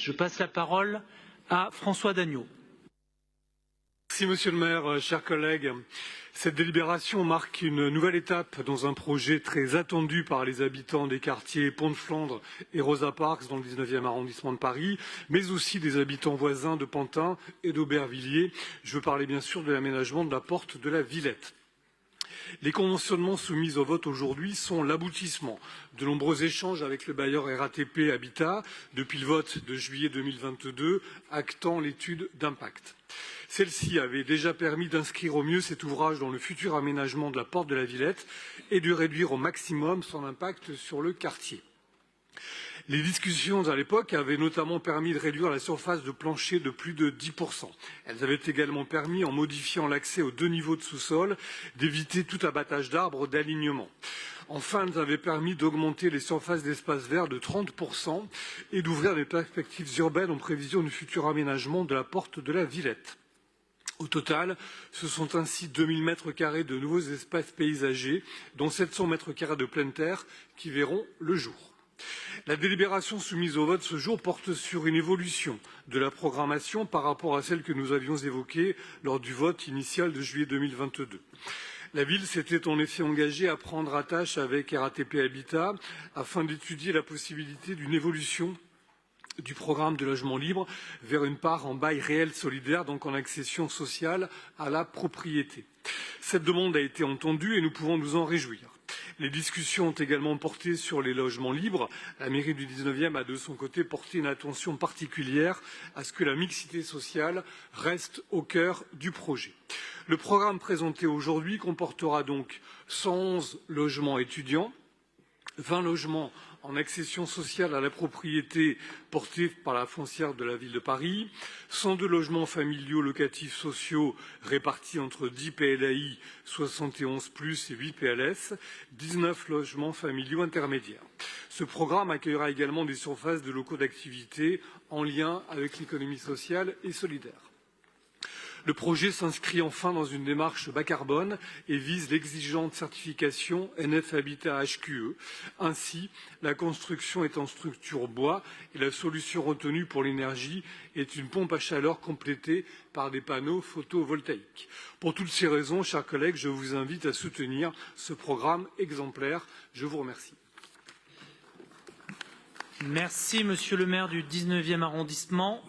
Je passe la parole à François Dagneau. Merci Monsieur le maire, chers collègues. Cette délibération marque une nouvelle étape dans un projet très attendu par les habitants des quartiers Pont de Flandre et Rosa Parks dans le 19e arrondissement de Paris, mais aussi des habitants voisins de Pantin et d'Aubervilliers. Je veux parler bien sûr de l'aménagement de la porte de la Villette. Les conventionnements soumis au vote aujourd'hui sont l'aboutissement de nombreux échanges avec le bailleur RATP Habitat depuis le vote de juillet 2022, actant l'étude d'impact. Celle-ci avait déjà permis d'inscrire au mieux cet ouvrage dans le futur aménagement de la porte de la Villette et de réduire au maximum son impact sur le quartier. Les discussions à l'époque avaient notamment permis de réduire la surface de plancher de plus de 10%. Elles avaient également permis, en modifiant l'accès aux 2 niveaux de sous-sol, d'éviter tout abattage d'arbres d'alignement. Enfin, elles avaient permis d'augmenter les surfaces d'espace vert de 30% et d'ouvrir des perspectives urbaines en prévision du futur aménagement de la porte de la Villette. Au total, ce sont ainsi 2000 m² de nouveaux espaces paysagers, dont 700 m² de pleine terre, qui verront le jour. La délibération soumise au vote ce jour porte sur une évolution de la programmation par rapport à celle que nous avions évoquée lors du vote initial de juillet 2022. La ville s'était en effet engagée à prendre attache avec RATP Habitat afin d'étudier la possibilité d'une évolution du programme de logement libre vers une part en bail réel solidaire, donc en accession sociale à la propriété. Cette demande a été entendue et nous pouvons nous en réjouir. Les discussions ont également porté sur les logements libres. La mairie du 19e a de son côté porté une attention particulière à ce que la mixité sociale reste au cœur du projet. Le programme présenté aujourd'hui comportera donc 111 logements étudiants, 20 logements en accession sociale à la propriété portés par la foncière de la ville de Paris, 102 logements familiaux locatifs sociaux répartis entre 10 PLAI, 71+, et 8 PLS, 19 logements familiaux intermédiaires. Ce programme accueillera également des surfaces de locaux d'activité en lien avec l'économie sociale et solidaire. Le projet s'inscrit enfin dans une démarche bas carbone et vise l'exigeante certification NF Habitat HQE. Ainsi, la construction est en structure bois et la solution retenue pour l'énergie est une pompe à chaleur complétée par des panneaux photovoltaïques. Pour toutes ces raisons, chers collègues, je vous invite à soutenir ce programme exemplaire. Je vous remercie. Merci, monsieur le maire du 19e arrondissement.